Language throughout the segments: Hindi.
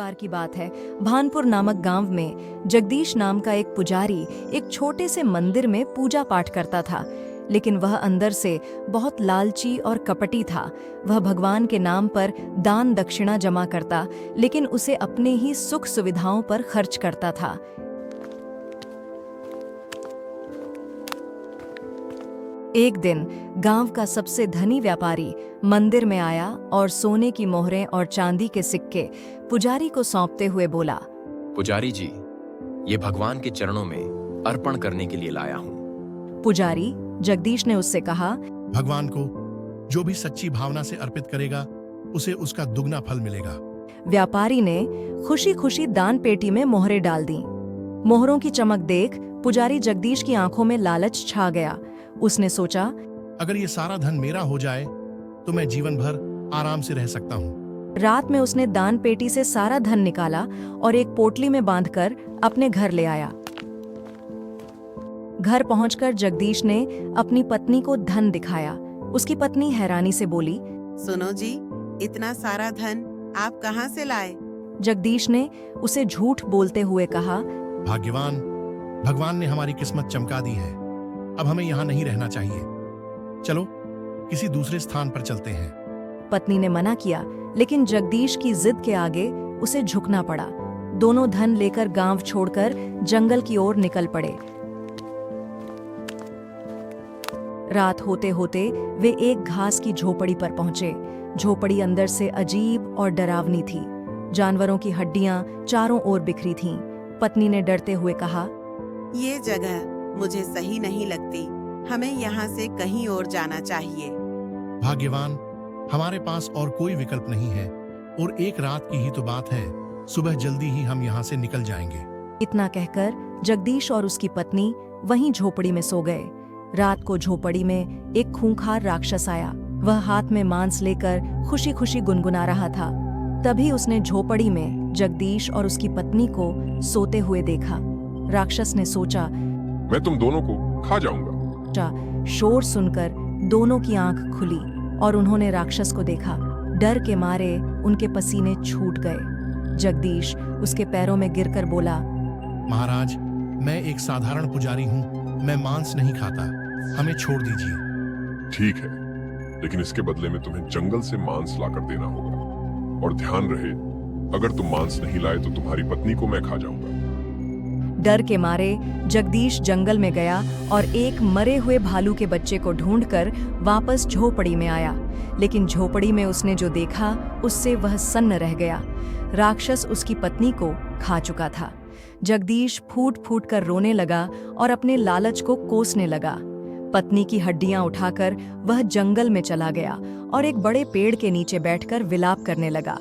बार की बात है, भानपुर नामक गांव में जगदीश नाम का एक पुजारी एक छोटे से मंदिर में पूजा पाठ करता था। लेकिन वह अंदर से बहुत लालची और कपटी था। वह भगवान के नाम पर दान दक्षिणा जमा करता, लेकिन उसे अपने ही सुख सुविधाओं पर खर्च करता था। एक दिन गांव का सबसे धनी व्यापारी मंदिर में आया और सोने की मोहरें और चांदी के सिक्के पुजारी को सौंपते हुए बोला, पुजारी जी, ये भगवान के चरणों में अर्पण करने के लिए लाया हूँ। पुजारी जगदीश ने उससे कहा, भगवान को जो भी सच्ची भावना से अर्पित करेगा उसे उसका दुगना फल मिलेगा। व्यापारी ने खुशी खुशी दान पेटी में मोहरें डाल दी। मोहरों की चमक देख पुजारी जगदीश की आंखों में लालच छा गया। उसने सोचा, अगर ये सारा धन मेरा हो जाए तो मैं जीवन भर आराम से रह सकता हूँ। रात में उसने दान पेटी से सारा धन निकाला और एक पोटली में बांधकर अपने घर ले आया। घर पहुंचकर जगदीश ने अपनी पत्नी को धन दिखाया। उसकी पत्नी हैरानी से बोली, सुनो जी, इतना सारा धन आप कहाँ से लाए? जगदीश ने उसे झूठ बोलते हुए कहा, भाग्यवान, भगवान ने हमारी किस्मत चमका दी है। अब हमें यहाँ नहीं रहना चाहिए। चलो किसी दूसरे स्थान पर चलते हैं। पत्नी ने मना किया, लेकिन जगदीश की जिद के आगे उसे झुकना पड़ा। दोनों धन लेकर गांव छोड़कर जंगल की ओर निकल पड़े। रात होते होते वे एक घास की झोपड़ी पर पहुंचे। झोपड़ी अंदर से अजीब और डरावनी थी। जानवरों की हड्डियां चारों ओर बिखरी थीं। पत्नी ने डरते हुए कहा, ये जगह मुझे सही नहीं लगती। हमें यहाँ से कहीं और जाना चाहिए। भाग्यवान, हमारे पास और कोई विकल्प नहीं है और एक रात की ही तो बात है। सुबह जल्दी ही हम यहाँ से निकल जाएंगे। इतना कहकर जगदीश और उसकी पत्नी वहीं झोपड़ी में सो गए। रात को झोपड़ी में एक खूंखार राक्षस आया। वह हाथ में मांस लेकर खुशी खुशी गुनगुना रहा था। तभी उसने झोपड़ी में जगदीश और उसकी पत्नी को सोते हुए देखा। राक्षस ने सोचा, मैं तुम दोनों को खा जाऊंगा। शोर सुनकर दोनों की आंख खुली और उन्होंने राक्षस को देखा। डर के मारे उनके पसीने छूट गए। जगदीश उसके पैरों में गिरकर बोला, महाराज, मैं एक साधारण पुजारी हूँ। मैं मांस नहीं खाता। हमें छोड़ दीजिए। ठीक है, लेकिन इसके बदले में तुम्हें जंगल से मांस लाकर देना होगा। और ध्यान रहे, अगर तुम मांस नहीं लाए तो तुम्हारी पत्नी को मैं खा जाऊंगा। डर के मारे जगदीश जंगल में गया और एक मरे हुए भालू के बच्चे को ढूंढकर वापस झोपड़ी में आया। लेकिन झोपड़ी में उसने जो देखा उससे वह सन्न रह गया। राक्षस उसकी पत्नी को खा चुका था। जगदीश फूट फूट कर रोने लगा और अपने लालच को कोसने लगा। पत्नी की हड्डियां उठाकर वह जंगल में चला गया और एक बड़े पेड़ के नीचे बैठकर विलाप करने लगा।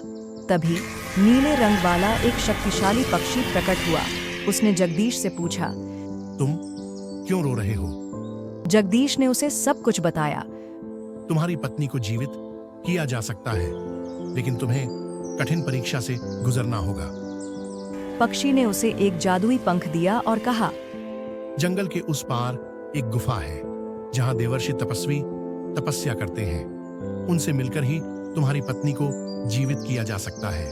तभी नीले रंग वाला एक शक्तिशाली पक्षी प्रकट हुआ। उसने जगदीश से पूछा, तुम क्यों रो रहे हो? जगदीश ने उसे सब कुछ बताया। तुम्हारी पत्नी को जीवित किया जा सकता है, लेकिन तुम्हें कठिन परीक्षा से गुजरना होगा। पक्षी ने उसे एक जादुई पंख दिया और कहा, जंगल के उस पार एक गुफा है जहां देवर्षि तपस्वी तपस्या करते हैं। उनसे मिलकर ही तुम्हारी पत्नी को जीवित किया जा सकता है,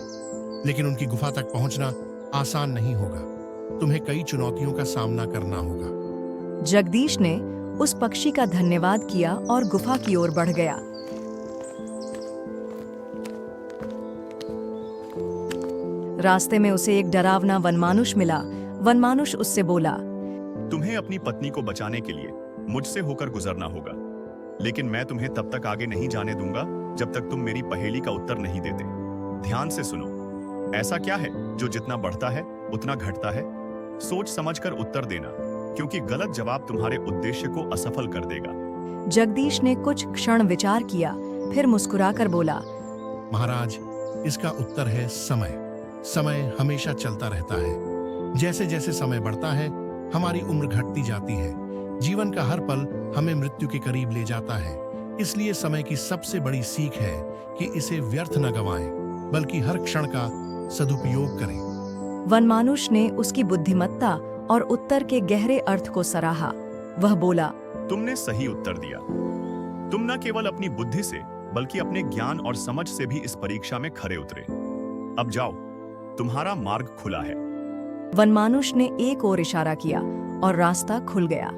लेकिन उनकी गुफा तक पहुंचना आसान नहीं होगा। तुम्हें कई चुनौतियों का सामना करना होगा। जगदीश ने उस पक्षी का धन्यवाद किया और गुफा की ओर बढ़ गया। रास्ते में उसे एक डरावना वनमानुष मिला। वनमानुष उससे बोला, तुम्हें अपनी पत्नी को बचाने के लिए मुझसे होकर गुजरना होगा, लेकिन मैं तुम्हें तब तक आगे नहीं जाने दूंगा जब तक तुम मेरी पहेली का उत्तर नहीं देते। ध्यान से सुनो। ऐसा क्या है जो जितना बढ़ता है उतना घटता है? सोच समझकर उत्तर देना, क्योंकि गलत जवाब तुम्हारे उद्देश्य को असफल कर देगा। जगदीश ने कुछ क्षण विचार किया, फिर मुस्कुराकर बोला, महाराज, इसका उत्तर है समय। समय हमेशा चलता रहता है। जैसे जैसे समय बढ़ता है, हमारी उम्र घटती जाती है। जीवन का हर पल हमें मृत्यु के करीब ले जाता है। इसलिए समय की सबसे बड़ी सीख है कि इसे व्यर्थ न गंवाएं, बल्कि हर क्षण का सदुपयोग करें। वनमानुष ने उसकी बुद्धिमत्ता और उत्तर के गहरे अर्थ को सराहा। वह बोला, तुमने सही उत्तर दिया। तुम न केवल अपनी बुद्धि से बल्कि अपने ज्ञान और समझ से भी इस परीक्षा में खरे उतरे। अब जाओ, तुम्हारा मार्ग खुला है। वनमानुष ने एक और इशारा किया और रास्ता खुल गया।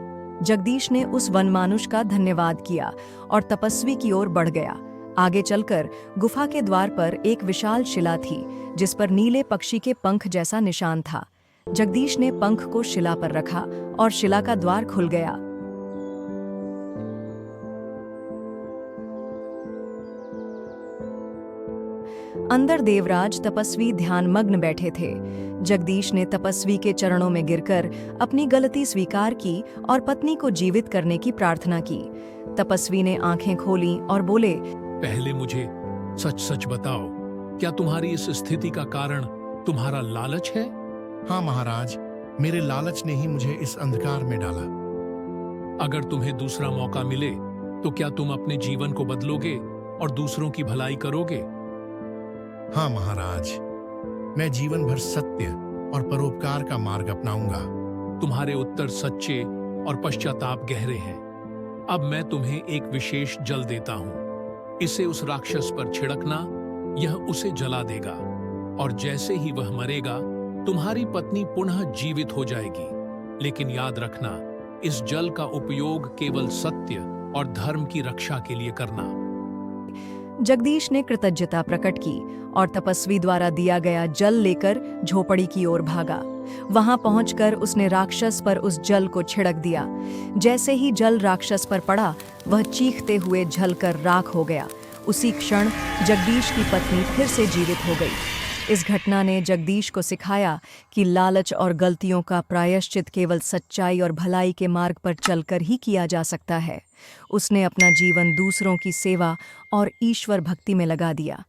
जगदीश ने उस वनमानुष का धन्यवाद किया और तपस्वी की ओर बढ़ गया। आगे चलकर गुफा के द्वार पर एक विशाल शिला थी जिस पर नीले पक्षी के पंख जैसा निशान था। जगदीश ने पंख को शिला पर रखा और शिला का द्वार खुल गया। अंदर देवराज तपस्वी ध्यानमग्न बैठे थे। जगदीश ने तपस्वी के चरणों में गिरकर अपनी गलती स्वीकार की और पत्नी को जीवित करने की प्रार्थना की। तपस्वी ने आंखें खोलीं और बोले, पहले मुझे सच सच बताओ, क्या तुम्हारी इस स्थिति का कारण तुम्हारा लालच है? हाँ महाराज, मेरे लालच ने ही मुझे इस अंधकार में डाला। अगर तुम्हें दूसरा मौका मिले तो क्या तुम अपने जीवन को बदलोगे और दूसरों की भलाई करोगे? हाँ महाराज, मैं जीवन भर सत्य और परोपकार का मार्ग अपनाऊंगा। तुम्हारे उत्तर सच्चे और पश्चाताप गहरे हैं। अब मैं तुम्हें एक विशेष जल देता हूं। इसे उस राक्षस पर छिड़कना, यह उसे जला देगा और जैसे ही वह मरेगा तुम्हारी पत्नी पुनः जीवित हो जाएगी। लेकिन याद रखना, इस जल का उपयोग केवल सत्य और धर्म की रक्षा के लिए करना। जगदीश ने कृतज्ञता प्रकट की और तपस्वी द्वारा दिया गया जल लेकर झोपड़ी की ओर भागा। वहां पहुंचकर उसने राक्षस पर उस जल को छिड़क दिया। जैसे ही जल राक्षस पर पड़ा, वह चीखते हुए जलकर राख हो गया। उसी क्षण जगदीश की पत्नी फिर से जीवित हो गई। इस घटना ने जगदीश को सिखाया कि लालच और गलतियों का प्रायश्चित केवल सच्चाई और भलाई के मार्ग पर चलकर ही किया जा सकता है। उसने अपना जीवन दूसरों की सेवा और ईश्वर भक्ति में लगा दिया।